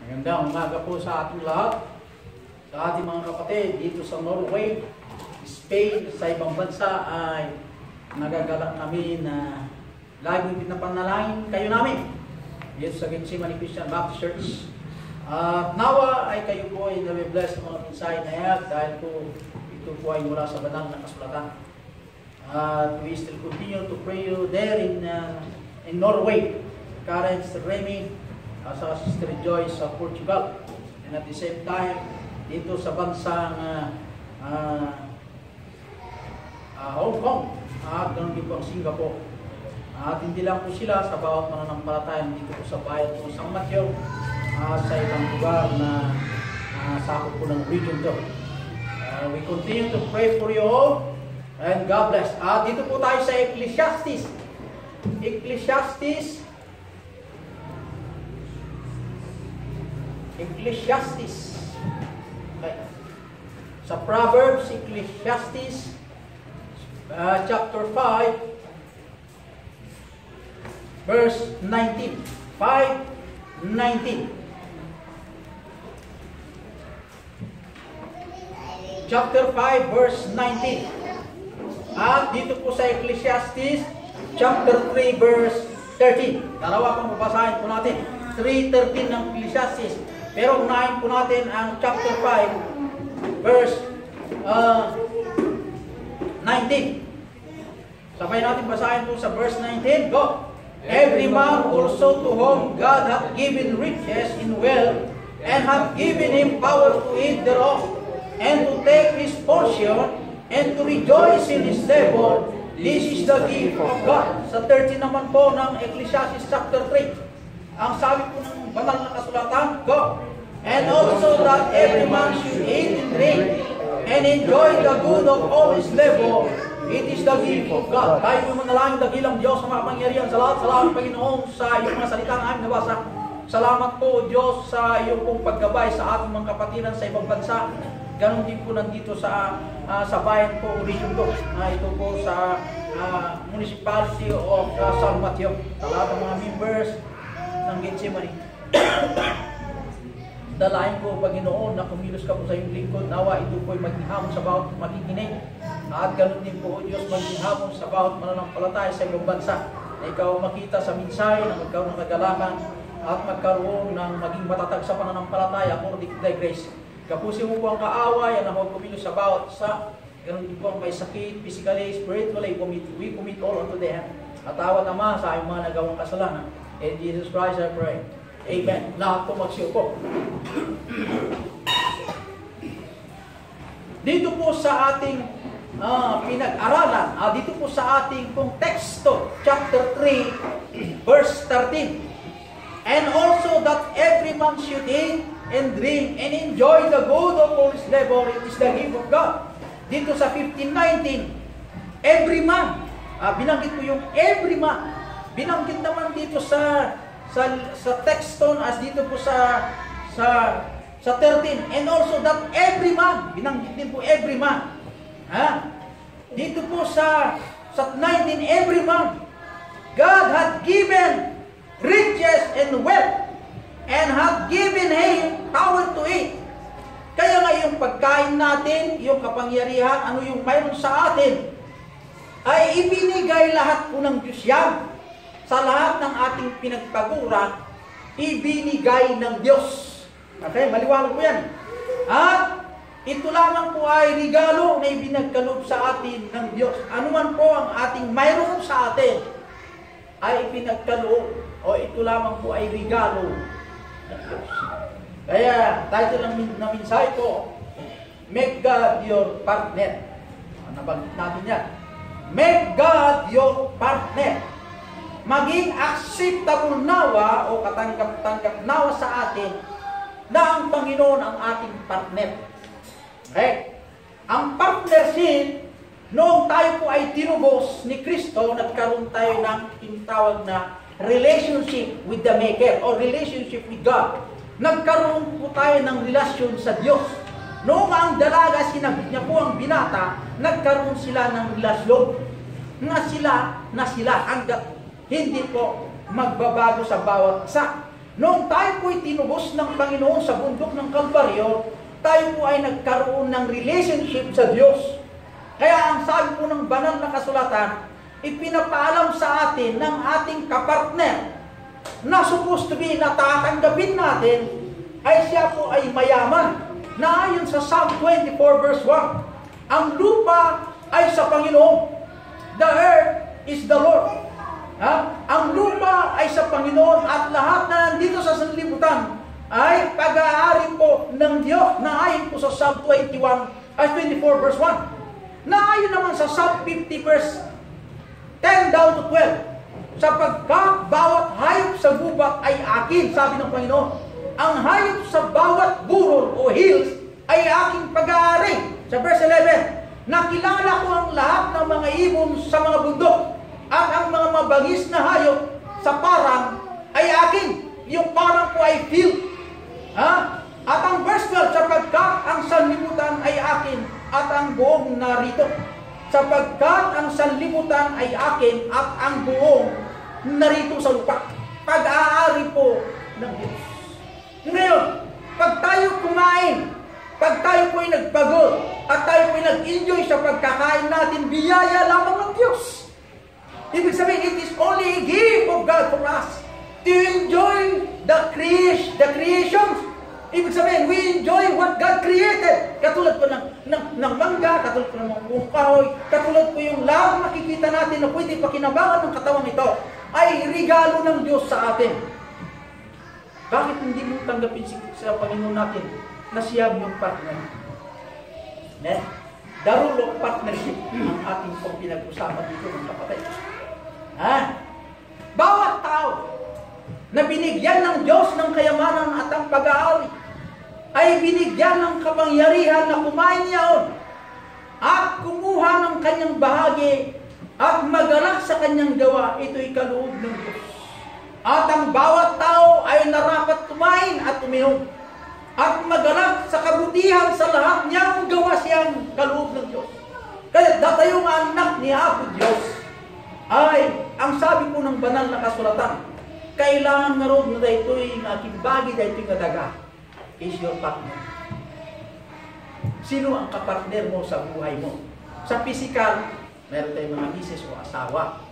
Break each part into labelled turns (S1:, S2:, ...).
S1: Magandang umaga po sa ating lahat, sa ating mga kapatid dito sa Norway, Spain, sa ibang bansa ay nagagalak kami na laging pinapanalangin kayo namin dito sa Gethsemane Christian Baptist Church. Nawa ay kayo po ay nabibless ng mga mensahe na yan dahil po ito po ay mula sa banal na kasulatan. We still continue to pray you there in Norway. Karen, Sister Remy, sa Sister Joyce sa Portugal. And at the same time, dito sa bansang Hong Kong at ganun din po ang Singapore. At hindi lang po sila sa bawat mananampalataya dito po sa bayan po San Mateo sa ibang lugar na sakop po ng region to. We continue to pray for you all and God bless. Dito po tayo sa Ecclesiastes. Okay. Sa Proverbs, Ecclesiastes, chapter 5, verse 19. 5:19. Chapter 5, verse 19. At dito po sa Ecclesiastes, chapter 3, verse 13. Dalawa pang babasahin po natin. 3:13 ng Ecclesiastes. Pero unahin po natin ang chapter 5, verse 19. Sabay natin basahin po sa verse 19. Go! Every man also to whom God hath given riches in wealth, and hath given him power to eat thereof, and to take his portion, and to rejoice in his labor, this is the gift of God. Sa 13 naman po ng Ecclesiastes chapter 3. Ang sabi po ng banal na kasulatan, go! And also that every man should eat and drink, and enjoy the good of all his labor, it is the gift of God. Tayo po manalangin, dakilang Diyos sa makapangyarihan sa lahat. Salamat Panginoon sa iyong mga salitang aming nabasa. Salamat po Diyos sa iyong pong paggabay sa ating mga kapatiran sa ibang bansa. Ganon din po nandito sa bayan po, region ko. Ito po sa municipality of San Mateo. Sa lahat ng mga members ng Gethsemane. Dalahin po, Panginoon, na kumilos ka po sa iyong lingkod. Nawa, ito po ay maghihamon sa bawat makikinig. At ganon din po, Diyos, maghihamon sa bawat mananampalataya sa ibang bansa. Na ikaw makita sa mensahe na magkaroon ng kagalakan at magkaroon ng maging matatag sa pananampalataya according to thy grace. Kapusin mo po ang kaaway, ang ako kumilos sa bawat sa ganon din po ang may sakit, physically, spiritually, we commit all unto the hand. At awat Ama sa aming mga nagawang kasalanan. In Jesus Christ I pray. Amen. Lahat po magsiupo. Dito po sa ating pinag-aralan, dito po sa ating pong teksto, chapter 3, verse 13. And also that every man should eat and drink and enjoy the good of all his labor, it is the gift of God. Dito sa 15:19, every man, binanggit ko yung every man. Binanggit naman dito sa tekston as dito po sa 13. And also that every man, binanggit din po every man. Dito po sa 19, every man, God hath given riches and wealth, and hath given him power to eat. Kaya nga yung pagkain natin, yung kapangyarihan, ano yung mayroon sa atin, ay ibinigay lahat po ng Diyos yan. Sa lahat ng ating pinagpagura, ibinigay ng Diyos. Okay, maliwanag po yan. At ito lamang po ay regalo na ibinagkaloob sa atin ng Diyos. Ano man po ang ating mayroon sa atin, ay ipinagkaloob o ito lamang po ay regalo ng Diyos. Kaya, title ng mensahe ko, make God your partner. Nabanggit natin yan. Make God your partner. Maging acceptable nawa o katanggap-tanggap nawa sa atin na ang Panginoon ang ating partner. Okay? Ang partnership, noong tayo po ay tinubos ni Kristo, nagkaroon tayo ng tinatawag na relationship with the Maker or relationship with God. Nagkaroon po tayo ng relasyon sa Diyos. Noong ang dalaga, sinabit niya po ang binata, nagkaroon sila ng relasyon na sila hanggat hindi po magbabago sa bawat isa. Noong tayo po'y tinubos ng Panginoon sa bundok ng Kalbaryo, tayo po ay nagkaroon ng relationship sa Diyos. Kaya ang sabi po ng banal na kasulatan, ipinapaalam sa atin ng ating kapartner na supposed to be na tatanggapin natin ay siya po ay mayaman. Na ayon sa Psalm 24 verse 1, ang lupa ay sa Panginoon. The earth is the Lord. Ang lupa ay sa Panginoon at lahat na nandito sa sanlibutan ay pag-aari po ng Diyos na ayon po sa Psalm 24 verse 1. Na ayon naman sa Psalm 50 verse 10 down to 12. Sapagkat bawat hayop sa gubat ay akin, sabi ng Panginoon. Ang hayop sa bawat burol o hills ay aking pag-aari. Sa verse 11, nakilala ko ang lahat ng mga ibon sa mga bundok at ang mga mabangis na hayop sa parang ay akin. Yung parang ko ay field. At ang verse 12, sapagkat ang sanlibutan ay akin at ang buong narito. Sapagkat ang sanlibutan ay akin at ang buong narito sa lupa. Pag-aari po ng Diyos. Ngayon, pag tayo kumain, pag tayo po ay nagpagod, at tayo po ay nag-enjoy sa pagkakain natin, biyaya lamang ng Diyos. Ibig sabihin, it is only a gift of God for us to enjoy the creations. Ibig sabihin, we enjoy what God created. Katulad po ng mangga, katulad po ng mga kahoy, katulad po yung lahat makikita natin na pwede pakinabangan ng katawang ito, ay regalo ng Diyos sa atin. Bakit hindi mo tanggapin sa Panginoon natin na siya yung partner? The rule of partnership ang ating pong pinag-usapan dito ng kapatid. Bawat tao na binigyan ng Diyos ng kayamanan at ang pag-aari ay binigyan ng kapangyarihan na kumain niyaon at kumuha ng kanyang bahagi at magalak sa kanyang gawa. Ito'y kaloob ng Diyos. At ang bawat tao ay narapat kumain at uminom at magalak sa kabutihan sa lahat niyang gawa siyang kaloob ng Diyos. Kaya datayong anak ni Apo Diyos ay, ang sabi po ng banal na kasulatan, kailangan nga ron na dahito'y aking bagi, dahito'y nadaga, is your partner. Sino ang kapartner mo sa buhay mo? Sa physical, meron tayong mga misis o asawa.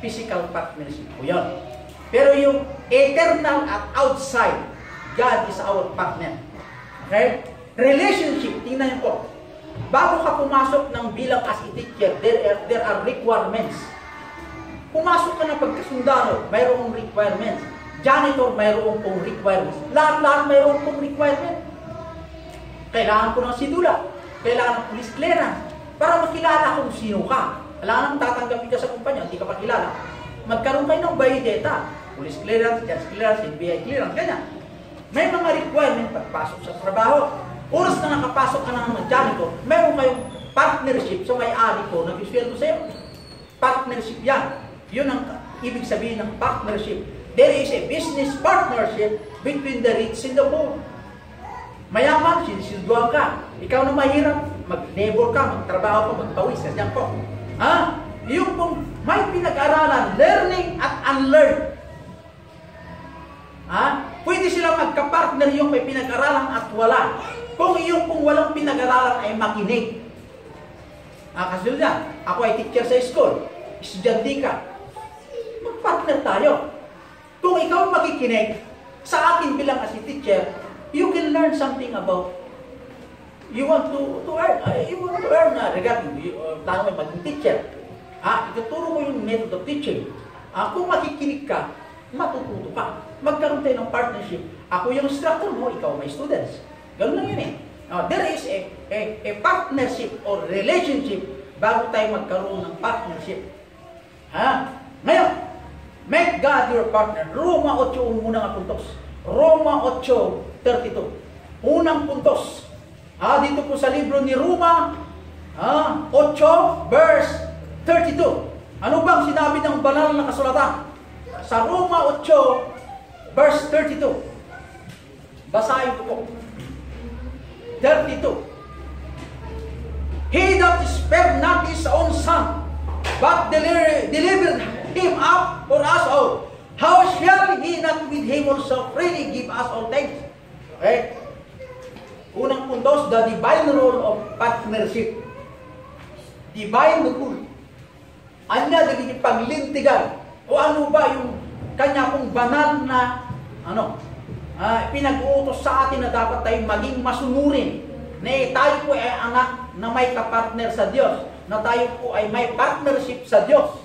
S1: Physical partnership po yan. Pero yung eternal at outside, God is our partner. Okay? Relationship, tingnan niyo po. Bago ka pumasok ng bilang as a teacher, there are requirements. Pumasok ka na pagkasundalo, mayroong requirements. Janitor, mayroong pong requirements. Lahat mayroong pong requirement. Kailangan ko ng sidula. Kailangan ng police clearance. Para makilala kung sino ka. Kailangan tatanggapin ka sa kumpanya, hindi ka pa kilala. Magkaroon kayo ng biodata. Police clearance, gas clearance, NBI clearance, ganyan. May mga requirement pagpasok sa trabaho. Oras na nakapasok ka ng janitor, meron kayong partnership sa may-ari ko, nag-isweldo sa'yo. Partnership yan. Yun ang ibig sabihin ng partnership. There is a business partnership between the rich and the poor. Mayaman, sinisilduan ka. Ikaw na mahirap, mag-labor ka, magtrabaho ka, magpawis. Yan po. Yung pong may pinag-aralan, learning at unlearn. Pwede silang magka-partner yung may pinag-aralan at wala. Kung yung pong walang pinag-aralan ay makinig. Kasunod yan, ako ay teacher sa school, estudyante ka, mag-partner tayo. Kung ikaw makikinig sa akin bilang as a teacher, you can learn something about you want to earn regarding tayo may maging teacher. Ituturo mo yung method of teaching. Kung makikinig ka, matututo ka. Magkaroon tayo ng partnership. Ako yung instructor mo, ikaw may students. Ganun lang yun eh. There is a partnership or relationship bago tayo magkaroon ng partnership. Ngayon, make God your partner. Roma 8, unang nga puntos. Roma 8:32. Unang puntos. Dito po sa libro ni Roma 8 verse 32. Ano bang sinabi ng banal na kasulatan? Sa Roma 8 verse 32. Basahin ko po. 32. He that spared not his own son, but delivered him up for us all. how shall He not with Him also freely give us all things? Okay? Unang puntos, the divine rule of partnership. Divine rule. Anya naging paglintigan o ano ba yung kanya pong banal na pinag-uutos sa atin na dapat tayo maging masunurin na tayo po ay anak na may kapartner sa Diyos, na tayo po ay may partnership sa Diyos.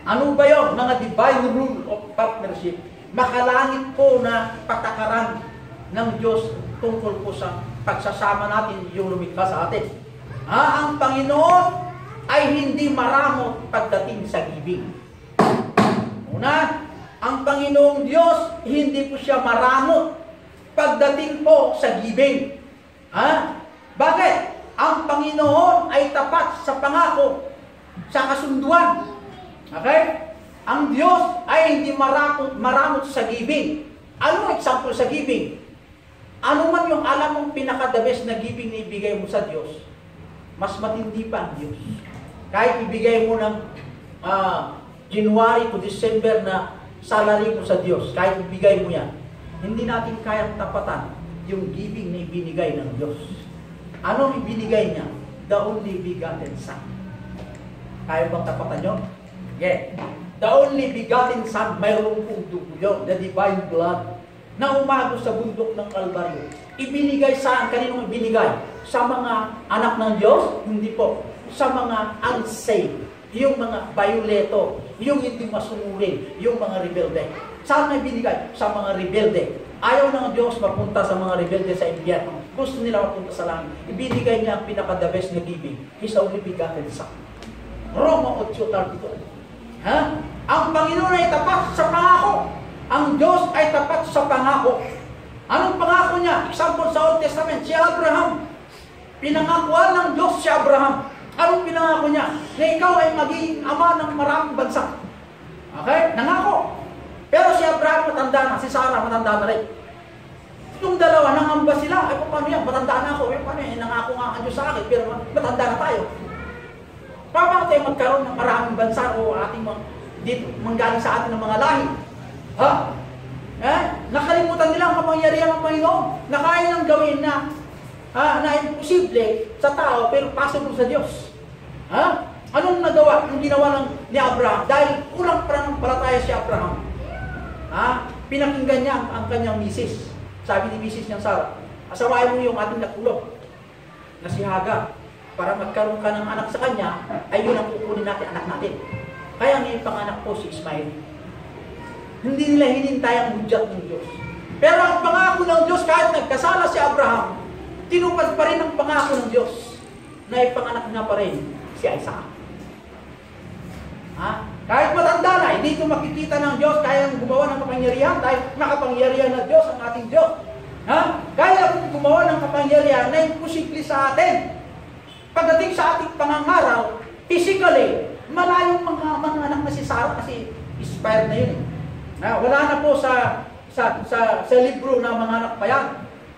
S1: Ano ba yun? Mga divine rule of partnership. Makalangit po na patakaran ng Diyos tungkol po sa pagsasama natin yung lumikha sa atin. Ang Panginoon ay hindi maramot pagdating sa giving. Una, ang Panginoong Diyos, hindi po siya maramot pagdating po sa giving. Bakit? Ang Panginoon ay tapat sa pangako, sa kasunduan. Okay? Ang Diyos ay hindi maramot sa giving. Ano ang example sa giving? Ano man yung alam mong pinaka-the best na giving na ibigay mo sa Diyos, mas matindi pa ang Diyos. Kahit ibigay mo ng January to December na salary mo sa Diyos, kahit ibigay mo yan, hindi natin kayang tapatan yung giving na ibinigay ng Diyos. Anong ibinigay niya? The only begotten Son. Kaya bang tapatan yun? Yeah. The only begotten Son, mayroon pong dugo yun, the divine blood, na umago sa bundok ng Kalbaryo. Ibinigay saan? Kaninong ibinigay? Sa mga anak ng Diyos? Hindi po. Sa mga unsaved. Yung mga violeto. Yung hindi masunurin. Yung mga rebelde. Saan na ibinigay? Sa mga rebelde. Ayaw ng Diyos mapunta sa mga rebelde sa impyerno. Gusto nila mapunta sa langit. Ibinigay niya ang pinaka-the best na giving. His only begotten Son. Roma 8:32. Ang Panginoon ay tapat sa pangako. Ang Diyos ay tapat sa pangako. Anong pangako niya? Example sa Old Testament, si Abraham. Pinangakuan ng Diyos si Abraham. Anong pinangako niya? Na ikaw ay magiging ama ng maraming bansa. Okay? Nangako. Pero si Abraham matanda na, si Sarah matanda na rin. Itong dalawa, nangamba sila. Ay, paano yan? Matanda na ako. Paano yan? Nangako nga ang Diyos sa akin, pero matanda na tayo. Paano tayo magkaroon ng maraming bansa o ating dito, manggaling sa atin ng mga lahi? Nakalimutan nila ang kapangyarihan ng Panginoon na kaya nang gawin na imposible sa tao pero possible sa Diyos. Anong nagawa? Anong ginawa ni Abraham? Dahil kulang pananampalataya si Abraham. Pinakinggan niya ang kanyang misis. Sabi ni misis niyang Sarah, asawain mo yung ating nakulog na si Hagar para magkaroon ka ng anak sa kanya, ay yun ang kukunin natin, anak natin. Kaya ngayon panganak po si Ismael. Hindi nila hinintay ang hudyat ng Diyos. Pero ang pangako ng Diyos, kahit nagkasala si Abraham, tinupad pa rin ang pangako ng Diyos na ipanganak na pa rin si Isaac. Kahit matanda na, hindi ito makikita ng Diyos, kaya gumawa ng kapangyarihan, dahil nakapangyarihan na Diyos ang ating Diyos. Kaya kung gumawa ng kapangyarihan na imposible sa atin. Pagdating sa ating pangangaraw, physically, malayong mga anak na si Sarah kasi expired na yun. Wala na po sa libro na mga anak pa yan.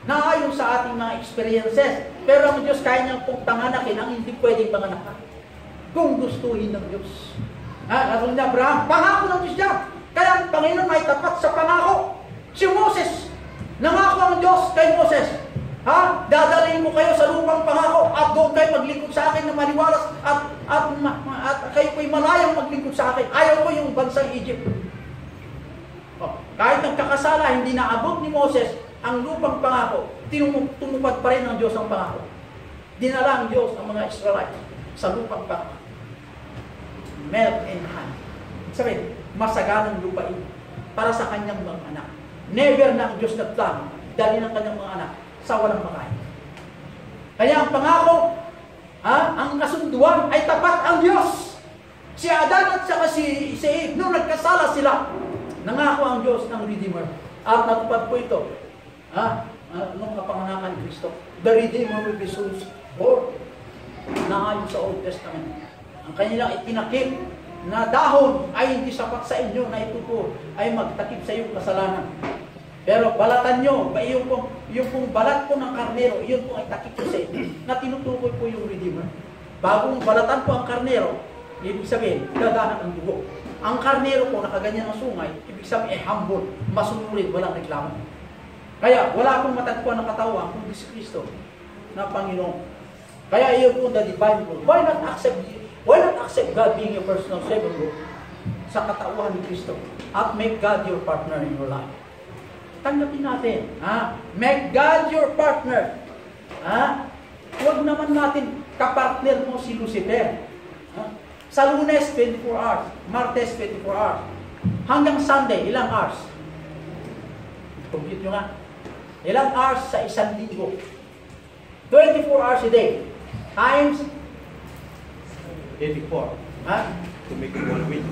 S1: Naayon sa ating mga experiences. Pero ang Diyos kaya niyang pong panganakin ang hindi pwedeng panganakan. Kung gustuhin ng Diyos. Katulad ni Abraham, pangako ng Diyos yan. Kaya ang Panginoon ay tapat sa pangako. Si Moses, nangako ang Diyos kay Moses. Dadalhin mo kayo sa lupang pangako at doon kayo maglingkod sa akin na maniwalas at kayo po'y malayang maglingkod sa akin. Ayaw ko yung bansang Egypt. Kahit nagkakasala, hindi naabot ni Moses ang lupang pangako, tinupad pa rin ng Diyos ang pangako. Dinala ang Diyos ang mga Israelites sa lupang pangako. Milk and honey. Sabi, masaganang lupain para sa kanyang mga anak. Never na ang Diyos nagplano dahil ng kanyang mga anak sa walang makain. Kaya ang pangako, ang kasunduan ay tapat ang Diyos. Si Adan at saka si Eve, nung nagkasala sila, nangako ang Diyos ng Redeemer. At natupad po ito. Nung kapanganakan ni Kristo, the Redeemer will be soon born. Naayon sa Old Testament. Ang kanilang itinakip na dahon ay hindi sapat sa inyo na ito po ay magtakip sa iyong kasalanan. Pero balatan nyo, yung pong balat po ng karnero, yun po ay takip po sa inyo, na tinutukoy po yung Redeemer. Bagong balatan po ang karnero, ibig sabihin, dadanak ang dugo. ang karnero po nakaganyan ang sungay, ibig sabihin humble, masunurin, walang reklamo. Kaya wala akong matagpuan ng katawan kundi si Kristo na Panginoon. Kaya iyon po the divine rule. Why not accept God being your personal Savior Lord sa katauhan ni Kristo at make God your partner in your life? Tanggapin natin. Make God your partner. Huwag naman natin kapartner mo si Lucifer. Sa Lunes, 24 hours. Martes, 24 hours. Hanggang Sunday, ilang hours? Compute nyo nga. Ilang hours sa 1,000? 24 hours a day. Times
S2: 84. To make it 1 week.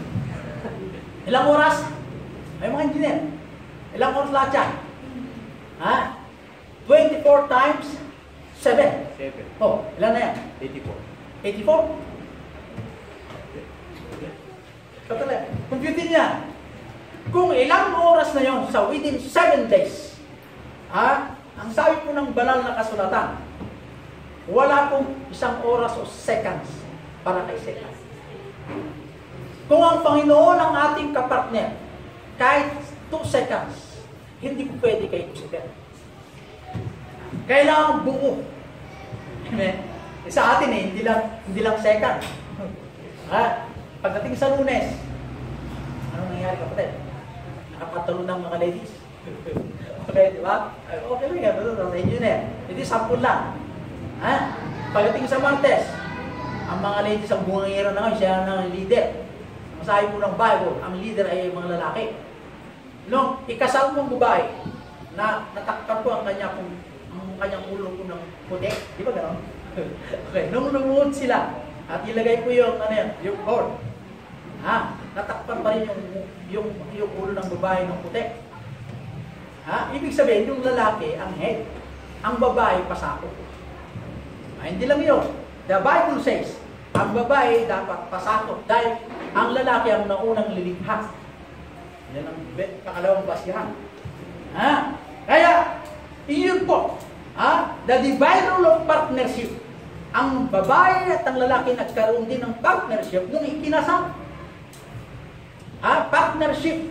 S1: Ilang oras? Ay mga engineer. Ilang oras lahat yan? 24 times 7.
S2: 7.
S1: Oh, ilan na yan?
S2: 84.
S1: 84? Katala, computin niya. Kung ilang oras na yon sa within 7 days, ang sabi po ng banal na kasulatan, wala pong 1 oras o seconds para kay seconds. Kung ang Panginoon ang ating kapartner, kahit 2 seconds, hindi po pwede kay Lucifer. Kailangan buo. Amen? Sa atin hindi lang second. Pagdating sa Lunes, anong nangyari kapatid? Nakapatalo ng mga ladies. Okay, di ba? Okay lang yan, sa engineer. Hindi 10 lang. Pagdating sa Martes, ang mga ladies ang bungangero na ngayon, siya ang leader. Ang sabi po ng Bible, ang leader ay mga lalaki. Nung ikasal mong babae, na natakpan ko ang kanyang ulo ko ng puti. Di ba gano'n? Okay, nung lumuhod sila, at ilagay ko yung cord. Natakpan pa rin yung ulo ng babae ng puti. Ibig sabihin, yung lalaki ang head, ang babae pasako. Hindi lang yun. The Bible says, ang babae dapat pasako dahil ang lalaki ang naunang lilikha. Yan ang pakalawang basihan. Kaya, iyon po, the divine rule of partnership. Ang babae at ang lalaki nagkaroon din ng partnership nung ikinasal. Partnership.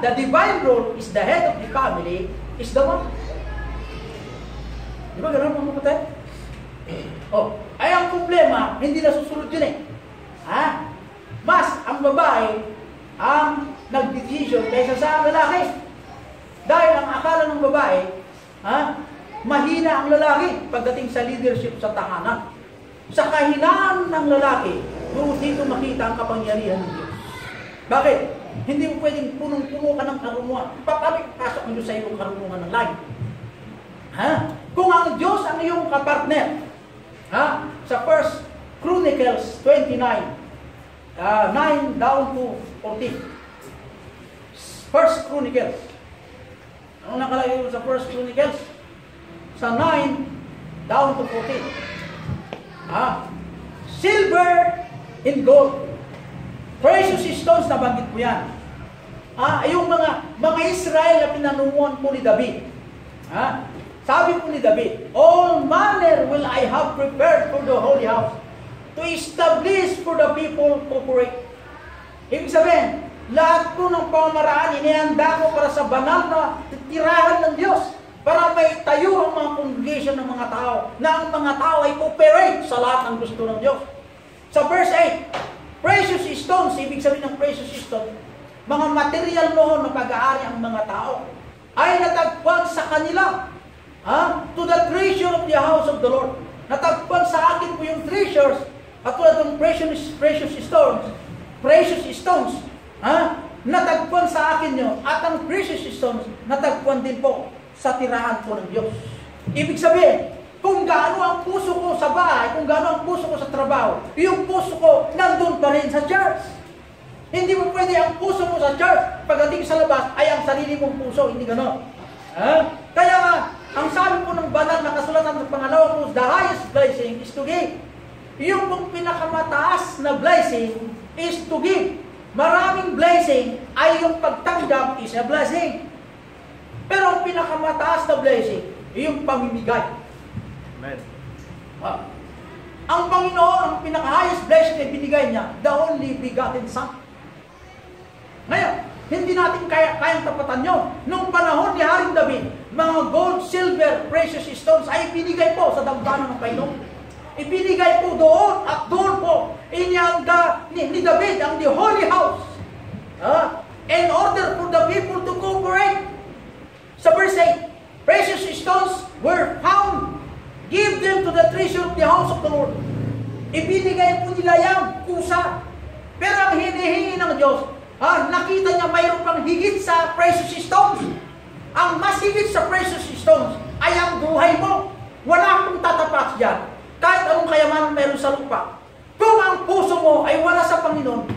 S1: The divine role is the head of the family, is the one. Di ba gano'n mga kapatid? Ay ang problema, hindi na susunod yun Mas ang babae ang nag-decision kaysa sa lalaki. Dahil ang akala ng babae, mahina ang lalaki pagdating sa leadership sa tahanan. Sa kahinaan ng lalaki, doon dito makita ang kapangyarihan ng Diyos. Bakit? Hindi mo pwedeng punong-puno ka ng karunungan. Papasok mo sa iyong karunungan ng langit. Kung ang Diyos ang iyong kapartner, sa 1 Chronicles 29, 9 down to 14. 1 Chronicles. Ano nakalagay mo sa 1 Chronicles? Sa 9 down to 14. Silver and gold. Precious stones, nabanggit mo yan. Yung mga Israel na pinanunguan po ni David. Sabi po ni David, all manner will I have prepared for the holy house, to establish for the people to operate. Ibig sabihin, lahat po ng pamaraan, inihanda ko para sa banal na tirahan ng Diyos, para may tayo ang mga congregation ng mga tao, na ang mga tao ay cooperate sa lahat ng gusto ng Diyos. Sa verse 8, precious stones, ibig sabihin ng precious stones, mga material noon na pag-aari ang mga tao, ay natagpuan sa kanila, to the treasure of the house of the Lord. Natagpuan sa akin po yung treasures, at tulad ng precious stones, natagpuan sa akin nyo, at ang precious stones, natagpuan din po sa tirahan po ng Diyos. Ibig sabihin, kung gaano ang puso ko sa bahay, kung gaano ang puso ko sa trabaho, yung puso ko nandun pa rin sa church. Hindi mo pwede ang puso mo sa church, pagdating sa labas, ay ang sarili mong puso, hindi gano'n. Kaya nga, ang sabi po ng banal na kasulatan ng pangalawa po, the highest blessing is to give. Yung pong pinakamataas na blessing is to give. Maraming blessing ay yung pagtanggap is a blessing. Pero ang pinakamataas na blessing, yung pamimigay.
S2: Amen.
S1: Ang Panginoon, ang pinaka-highest blessing na binigay niya, the only begotten Son. Ngayon, hindi natin kayang tapatan yun. Nung panahon ni Haring David, mga gold, silver, precious stones ay pinigay po sa dambana ng Panginoon. Ipinigay po doon at doon po inyangga ni David ang the holy house. In order for the people to cooperate. Sa verse 8, precious stones were found. Give them to the treasure of the house of the Lord. Ibinigay po nila yan, kusa. Pero ang hinihingi ng Diyos, nakita niya mayroon pang higit sa precious stones. Ang mas higit sa precious stones ay ang buhay mo. Wala akong tatapat dyan. Kahit anong kayamanan meron sa lupa. Kung ang puso mo ay wala sa Panginoon,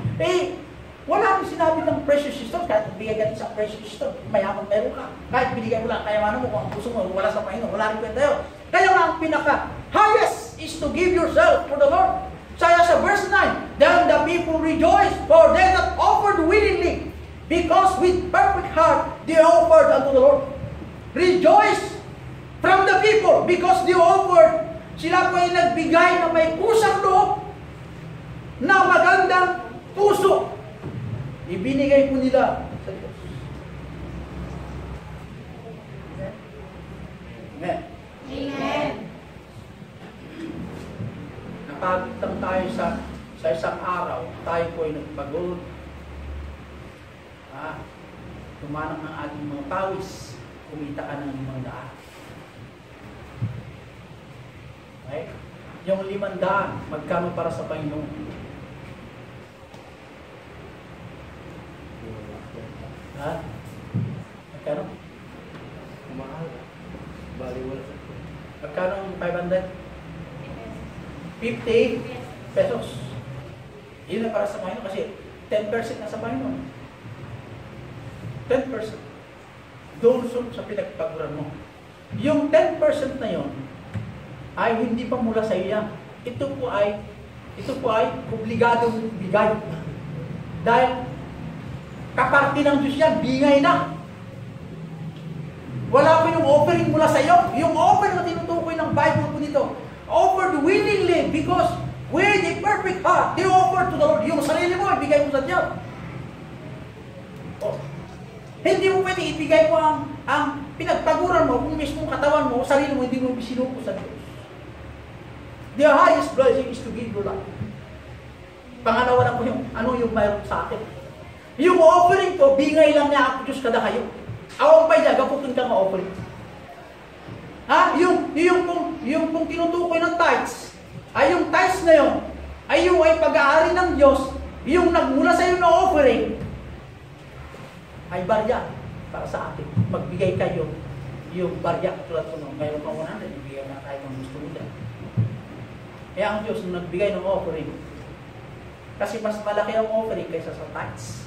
S1: wala akong sinabi ng precious stones. Kahit bigay ka sa precious stone, mayaman meron ka. Kahit binigay mo lang kayamanan mo, kung ang puso mo wala sa Panginoon, wala rin kwenta yun. Kaya nga ang pinaka-highest is to give yourself for the Lord. Kaya sa verse 9, then the people rejoice, for they that offered willingly, because with perfect heart they offered unto the Lord. Rejoice from the people, because they offered. Sila po ay nagbigay na may pusang loob, na magandang puso. Ibinigay po nila sa Diyos. Amen.
S3: Amen.
S1: Napagod lang tayo sa isang araw, tayo po ay nagpagod. Tumanang ng ating mga pawis, kumita ka ng 500. Okay? Yung 500, magkano para sa Panginoon? Magkano?
S2: Mahal. Bali wala sa
S1: Magkano ang 500? 50 pesos. Yun na para sa Panginoon kasi 10% na sa Panginoon. 10%. Doon sa pinagpaguran mo. Yung 10% na yun ay hindi pa mula sa iyo yan. Ito po ay obligado bigay. Dahil kaparte ng Diyos yan, bigay na. Wala po yung offering mula sa iyo. Yung offer na tinutukoy ng Bible po dito, offered willingly because with a perfect heart, they offer to the Lord. Yung sarili mo, ibigay mo sa Diyos. Hindi mo pwede ibigay mo ang pinagpaguran mo, kung mismong katawan mo, sarili mo, hindi mo sinuko sa Diyos. The highest blessing is to give your life. Pangalawa na po yung, ano yung mayroon sa atin. Yung offering ko, bingay lang niya ako Diyos kada kayo. Awang pa niya, gaputun ka offering. Yung kung tinutukoy ng tithes, ay yung tithes na yun, ay yung ay pag-aari ng Diyos, yung nagmula sa iyo na offering, ay barya para sa atin. Magbigay kayo yung barya, tulad ko nung mayroon pa 100, ibigay na tayo ng gusto nila. Kaya ang Diyos nung nagbigay ng offering, kasi mas malaki ang offering kaysa sa tithes.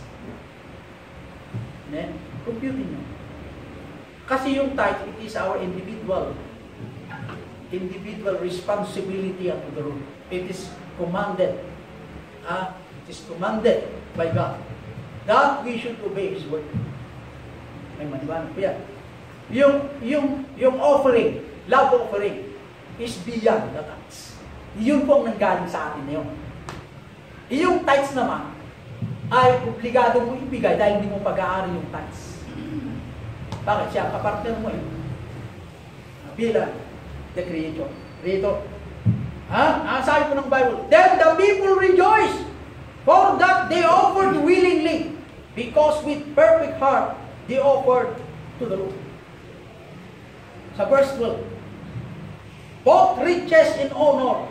S1: Amen? Computing nyo. Kasi yung tithe, it is our individual responsibility unto the Lord. It is commanded. It is commanded by God that we should obey His word. May maniwala po yan. Yung offering, love offering, is beyond the tithes. Yun po ang nanggaling sa atin na yun. Yung tithes naman, ay obligado mo ibigay dahil hindi mo pag-aari yung tithes. Bakit siya? Kapartner mo yun. Bilang the Creator. Ang sabi po ng Bible, then the people rejoice, for that they offered willingly, because with perfect heart they offered to the Lord. Sa verse 12, both riches and honor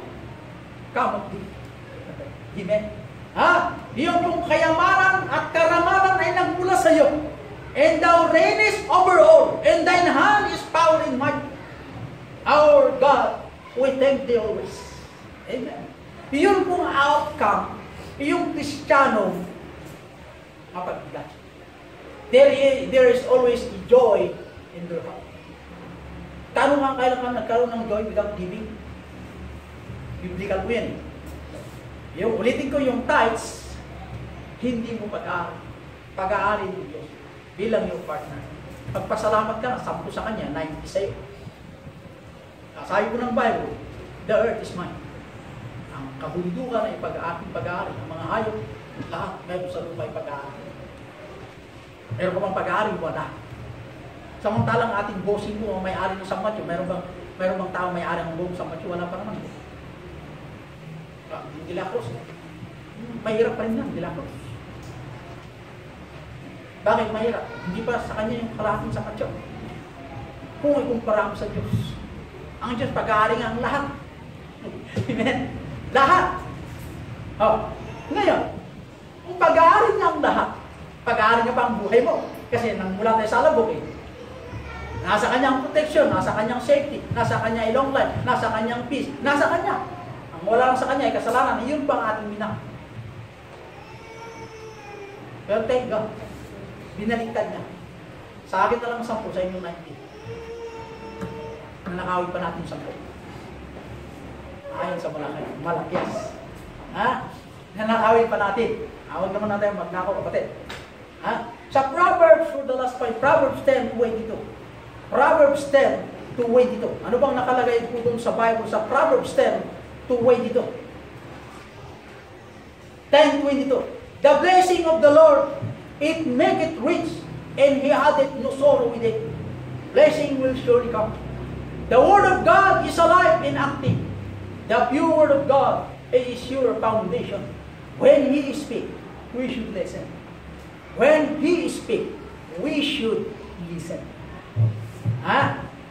S1: come of thee. Amen. Yung pong kayamanan at karamanan ay nagmula sa iyo. And thou reignest over all, and thine hand is power and might. Our God, we thank thee always. Amen. Yun pong outcome, yung Kristiyano, mapagbigat. There is always joy in their heart. Tanong nga kailan ka nagkaroon ng joy without giving? Biblical po yan. Yung ulitin ko yung tithes, hindi mo pag-aari ng Diyos bilang yung partner. Pagpasalamat ka na, 10 sa Kanya, 90 sa'yo. Sabi ko ng Bible, the earth is mine. Ang kabundukan ay aking pag-aari. Ang mga hayop, lahat meron sa lupa ay pag-aari. Meron ka bang pag-aari? Wala. Samantalang ating bossing po ang may-ari ng San Mateo, meron bang tao may-ari ng buong San Mateo? Wala pa naman. Yung De La Cruz, mahirap pa rin yan, De La Cruz. Bakit mahirap? Hindi pa sa kanya yung kalahating San Mateo. Kung ikumpara mo sa Diyos, ang Diyos pag-aari nga ang lahat. Amen? Lahat. Ngayon, kung pag-aari niya ang lahat, pag-aari niya pa ang buhay mo. Kasi nang mula tayo sa alabok nasa kanyang protection, nasa kanyang safety, nasa kanyang long life, nasa kanyang peace, nasa kanya. Ang wala lang sa kanya ay kasalanan, yun pa ang ating minang. Pero thank God, binaliktad niya. Sa akin na lang 10, sa inyong 90. Nanakawin pa natin 10. Ayon sa Malakias. Nanakawin pa natin. Huwag naman natin magnakaw, kapatid. Sa Proverbs, for the last point, Proverbs 10:22. Proverbs 10:22. Ano bang nakalagay po doon sa Bible sa Proverbs 10:22? 10:22. The blessing of the Lord, it maketh rich, and He addeth no sorrow with it. Blessing will surely come. The Word of God is alive and active. The pure Word of God is sure foundation. When He speaks, we should listen. When He speaks, we should listen.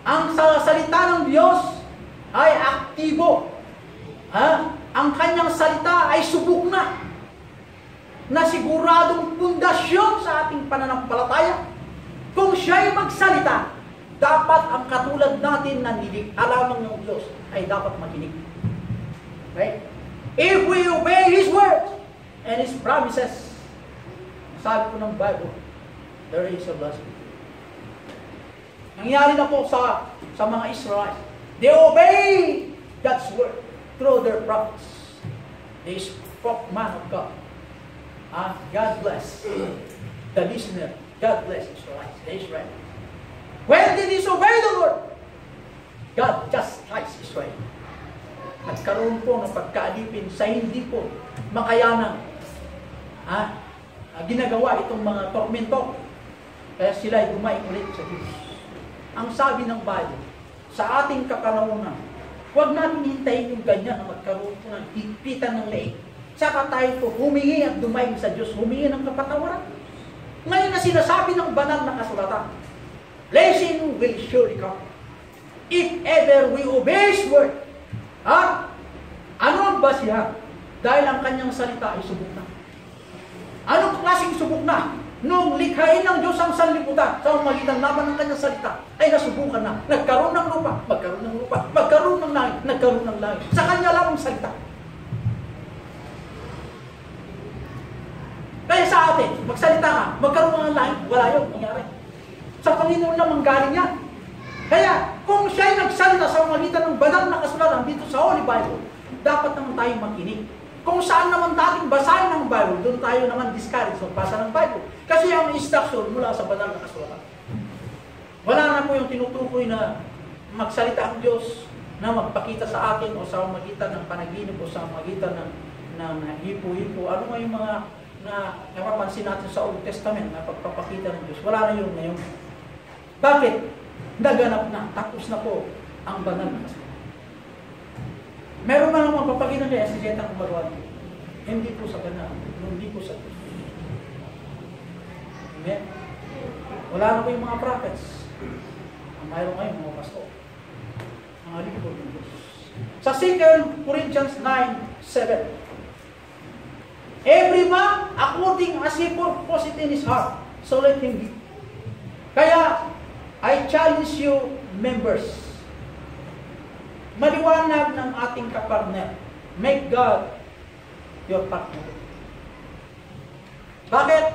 S1: Ang salita ng Diyos ay aktibo. Ang kanyang salita ay subok na siguradong pundasyon sa ating pananampalataya. Kung siya'y magsalita, dapat ang katulad natin na nilikha lamang ng Diyos ay dapat makinig. Right? If we obey His word and His promises, sabi po ng Bible, there is a blessing. Nangyari na po sa mga Israelites. They obey God's word through their prophets. They spoke man of God. God bless the listener. God bless Israelites. The Israel. When they disobey the Lord, God chastised Israel. Nagkaroon po ng pagkaalipin sa hindi po makayanang ginagawa itong mga tormento. Kaya sila ay dumaing ulit sa Diyos. Ang sabi ng Bible, sa ating kapanahon, huwag natin hintayin yung ganyan na magkaroon po ng higpitan ng leeg. Saka tayo po humingi at dumaing sa Diyos, humingi ng kapatawaran. Ngayon na sinasabi ng banal na kasulatan, blessing will surely come. If ever we obey His word. Ano ang basihan? Dahil ang kanyang salita ay subok na. Anong klaseng subok na? Nung likhain ng Diyos ang sanlibutan sa magitan laban ng kanyang salita, ay nasubukan na. Nagkaroon ng lupa, magkaroon ng lupa, magkaroon ng langit, nagkaroon ng langit. Sa kanya lang ang salita. Kaya sa atin, magsalita ka, magkaroon ng langit, wala yun, nangyari. Sa Panginoon lang manggaling yan. Kaya, kung siya'y nagsalita sa magitan ng banal na kasulatan dito sa Holy Bible, dapat naman tayo makinig. Kung saan naman dating basahin ng Bible, doon tayo naman discourage magbasa ng Bible. Kasi ang instruction mula sa banal na kasulatan. Wala na po yung tinutukoy na magsalita ang Diyos na magpakita sa atin o sa magitan ng panaginip o sa magitan ng hipo-hipo. Ano nga yung mga napapansin natin sa Old Testament na pagpapakita ng Diyos? Wala na yun ngayon. Bakit? Naganap na, tapos na po ang banal na kasulatan. Meron man ang magpapakita niya si Jetang Kumarwan. Hindi po sa ganap, hindi po sa Diyos. Amen? Wala na po yung mga prophets. Ang mayroon ngayon, mga pastor. Mga lingkod ng Diyos. Sa 2 Corinthians 9:7. Every man according as he purposeth in his heart, so let him be. Kaya, I challenge you, members, maliwanag ng ating kapartner. Make God your partner. Bakit?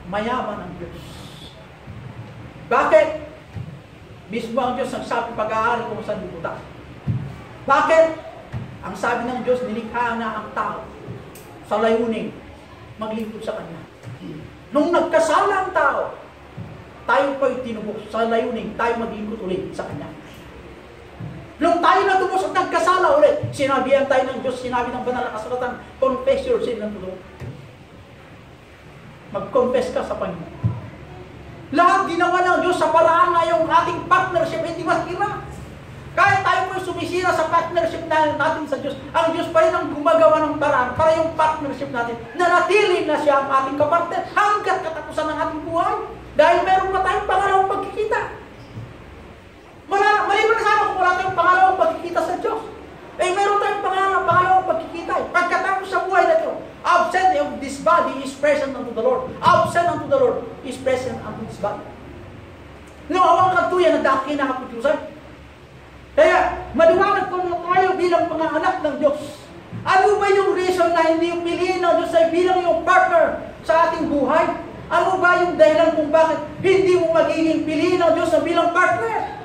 S1: Mayaman ang Diyos. Bakit? Mismo ang Diyos nagsabi pag-aari kung saan liputan. Bakit? Ang sabi ng Diyos, nilikha na ang tao sa layuning maglingkod sa Kanya. Nung nagkasala ang tao, tayo pa'y tinubos sa layuning, tayo maglingkod ulit sa Kanya. Nung tayo natubos at nagkasala ulit, sinabihan tayo ng Diyos, sinabi ng banal na kasulatan, confess your sin ng tulong. Mag-confess ka sa Panginoon. Lahat ginawa ng Diyos sa paraan na yung ating partnership hindi masira. Kahit tayo po sumisira sa partnership natin sa Diyos, ang Diyos pa rin ang gumagawa ng paraan para yung partnership natin nanatili na siya ang ating kapartner hanggat katapusan ng ating buhay. Dahil meron pa tayong pangalawang pagkikita. Maliban na sana kung wala tayong pangalawang pagkikita sa Diyos. Eh, meron tayong pangalawang pagkikita. Pagkatapos sa buhay na ito, absent of this body is present unto the Lord. Absent unto the Lord is present unto this body. Nawawang katuyan na daki na kaputusan. Kaya, maliwanag ko na tayo bilang mga anak ng Diyos. Ano ba yung reason na hindi yung piliin ng Diyos ay bilang yung partner sa ating buhay? Ano ba yung dahilan kung bakit hindi mo magiging piliin ng Diyos na bilang partner?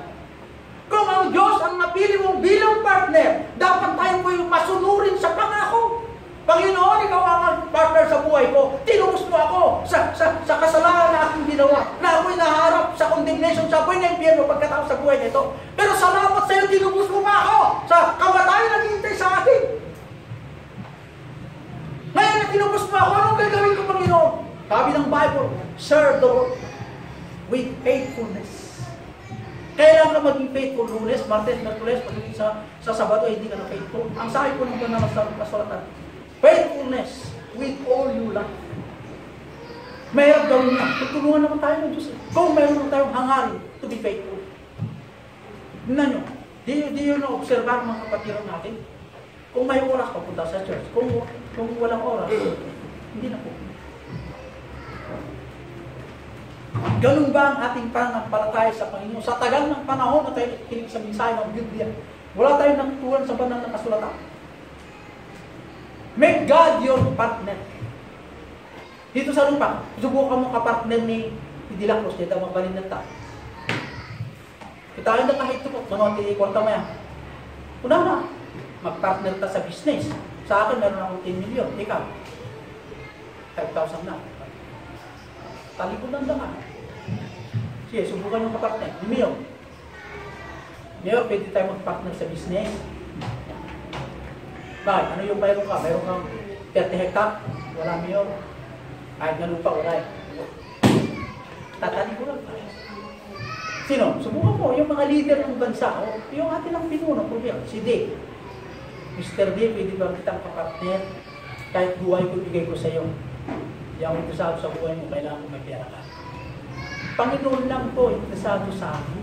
S1: Kung ang Diyos ang napili mong bilang partner, dapat tayo po yung masunurin sa pangako. Panginoon, ikaw ang partner sa buhay ko. Tinubos mo ako sa kasalanan na aking ginawa. Na ako'y naharap sa condemnation, sa ako'y na-impyerno pagkatapos sa buhay nito. Pero salamat sa iyo, tinubos mo pa ako sa kamatayan na hintay sa akin. Ngayon na tinubos mo ako, anong gagawin ko, Panginoon? Sabi ng Bible, serve the Lord with faithfulness. Kailan ka maging faithful? Lunes, Martes, Merkules, pagdating sa Sabado, hindi ka na faithful. Ang sabi ko ng banal na kasulatan, faithfulness with all your life. Mayroon gawin na. Tutulungan naman tayo ng Diyos. Kung mayroon tayong hangarin to be faithful. Tignan nyo. Di yun na-observan mga kapatiran natin. Kung may oras, papunta sa church. Kung walang oras, hindi na po. Ganun ba ang ating pananampalataya sa Panginoon? Sa tagal ng panahon na tayo nakikinig sa mensahe ng Biblia, wala tayong natutunan sa banal na kasulatan. Make God your partner. Dito sa lupa, subukan mo kapartner ni Dilacruz, dito magbalin ng tao. Kita na kahit ito po, manong kwarta mo yan. Una na, mag-partner ka sa business. Sa akin, meron akong 10 million. Ikaw, 5,000 na. Talikudan lang ka. Sige, subukan yung kapartner. Mayor, pwede tayo mag-partner sa business. Bakit? Ano yung mayroon ka? Mayroon kang 30 hektar? Wala mayor. Kahit na lupa, wala eh. Tatali ko lang. Sino? Subukan mo, yung mga leader ng bansa, yung atin ang pinuno, si Dave. Mr. Dave, pwede ba kitang kapartner? Kahit buhay ko, bigay ko sa iyo. Hindi ako interesado sa buhay mo, kailangan mo may pera ka. Panginoon lang po, interesado sa akin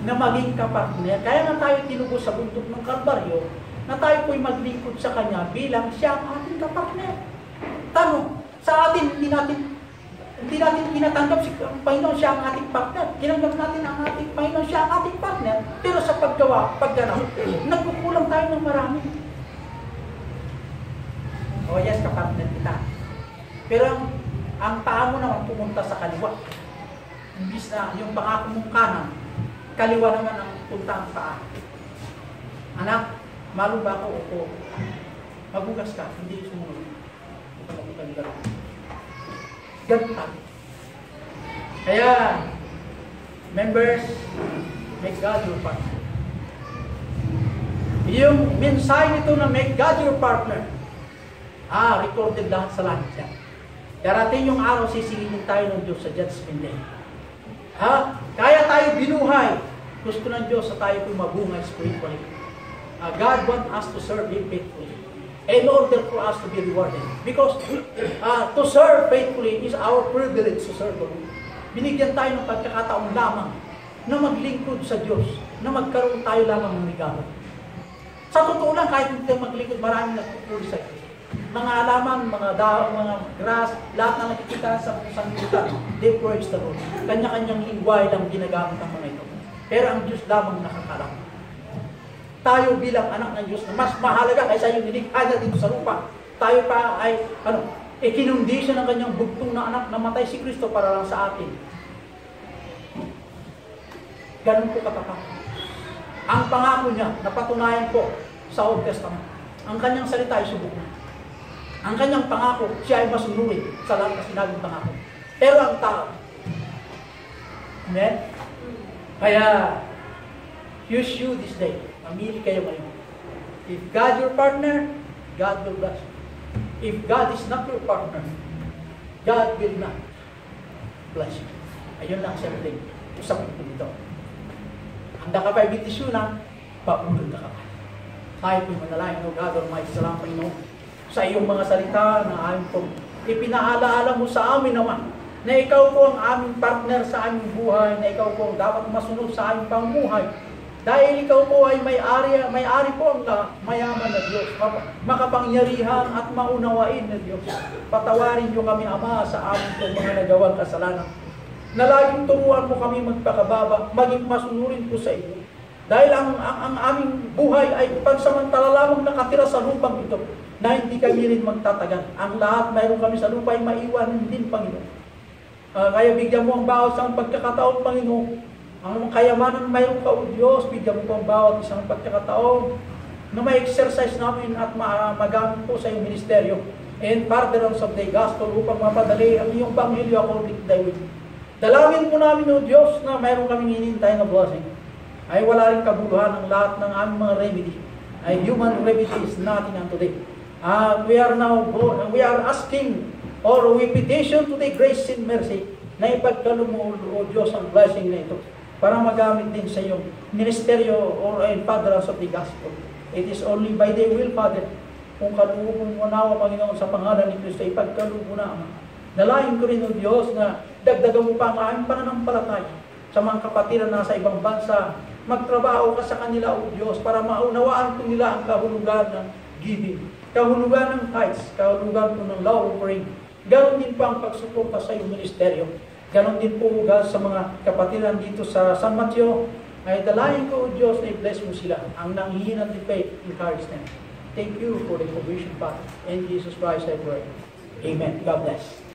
S1: na maging kapartner. Kaya na tayo tinubos sa bundok ng Kalbaryo, na tayo po'y maglingkod sa Kanya bilang siya ang ating kapartner. Tanong, sa atin, hindi natin kinatanggap si Panginoon siya ang ating partner. Kinanggap natin ang ating Panginoon siya ang ating partner. Pero sa pagganap, nagkukulang tayo ng marami. O yes, kapartner kita. Pero ang paa mo naman pumunta sa kaliwa. Imbis na yung pangako mong kanan, kaliwa naman ang punta ang paa. Anak, malo ba ako o magugas ka, hindi sumunod. Ganun tayo. Kaya, members, make God your partner. Yung mensahe nito na make God your partner, recorded lahat sa langit yan. Darating yung araw, sisingin tayo ng Diyos sa Judgment Day. Kaya tayo binuhay. Gusto ng Diyos na tayo po mabungay spiritually. God wants us to serve Him faithfully in order for us to be rewarded. Because to serve faithfully is our privilege to serve the Lord. Binigyan tayo ng pagkakataon lamang na maglingkod sa Diyos, na magkaroon tayo lamang ng regalo. Sa totoo lang, kahit hindi tayo maglingkod, maraming nagpupuli sa Diyos. Mga alaman, mga dahon, mga grass, lahat na nakikita sa sanglibutan, they praise the Lord. Kanya-kanyang lingway lang ginagamit ang mga ito. Pero ang Diyos lamang nakakalam. Tayo bilang anak ng Diyos na mas mahalaga kaysa yung nilikha dito sa lupa. Tayo pa ay, ikinundi siya ng kanyang bugtong na anak na matay si Kristo para lang sa atin. Ganun po katapat. Ang pangako niya, napatunayan po sa Old Testament. Ang kanyang salita ay subok na. Ang kanyang pangako, siya ay masunurin sa lahat na sinabing pangako. Pero ang tao, amen? Kaya, use you this day. Mamili kayo ngayon. If God your partner, God will bless you. If God is not your partner, God will not bless you. Ayun lang siyempre, usapin ko dito. Handa ka pa ibitisyonan, paulod ka pa. Tayo po'y manalangin, O God Almighty, salamat Panginoon, sa iyong mga salita na amin pong ipinaalaala mo sa amin naman, na ikaw po ang aming partner sa aming buhay, na ikaw po ang dapat masunod sa aming pamumuhay. Dahil ikaw po ay may-ari po ang mayaman na Diyos, makapangyarihan at maunawain na Diyos. Patawarin niyo kami, Ama, sa aming pong mga nagawang kasalanan, na laging turuan mo kami magpakababa, maging masunurin po sa iyo. Dahil ang aming buhay ay pansamantala lamang nakatira sa lupang ito, na hindi kami rin magtatagal. Ang lahat mayroon kami sa lupa ay maiwanan din, Panginoon. Kaya bigyan mo ang bawat isang pagkakataon, Panginoon. Ang kayamanan mayroon ka, O Diyos, bigyan mo po ang bawat isang pagkakataon na may exercise namin at magamit po sa iyong ministeryo and furtherance of the gospel upang mapadali ang iyong Pangilyo according to thy will. Dalangin po namin, O Diyos, na mayroon kaming hinihintay na blessing. Ay wala rin kabuluhan ang lahat ng aming mga remedy. Ay human remedy is nothing unto thee. We are asking or we petition to the grace and mercy na ipagkalo mo, O Diyos, ang blessing na ito para magamit din sa iyong ministeryo or in furtherance of the gospel. It is only by the will, Father, kung kalubong mo nawa, Panginoon, sa pangalan ni Kristo, ipagkalubong na, Ama. Dalahin ko rin, O Diyos, na dagdagan mo pa ang aming pananampalataya sa mga kapatiran na sa ibang bansa. Magtrabaho ka sa kanila, O Diyos, para maunawaan ko nila ang kahulugan ng giving, kahulugan ng tithes, kahulugan po ng law offering. Ganon din po ang pagsuporta sa iyong ministeryo. Ganon din po sa mga kapatiran dito sa San Mateo. Ay dalahin ko, O Diyos, na i-bless mo sila. Ang nanghihinang di faith, encourage them. Thank you for the provision, Father. In Jesus Christ I pray. Amen. God bless.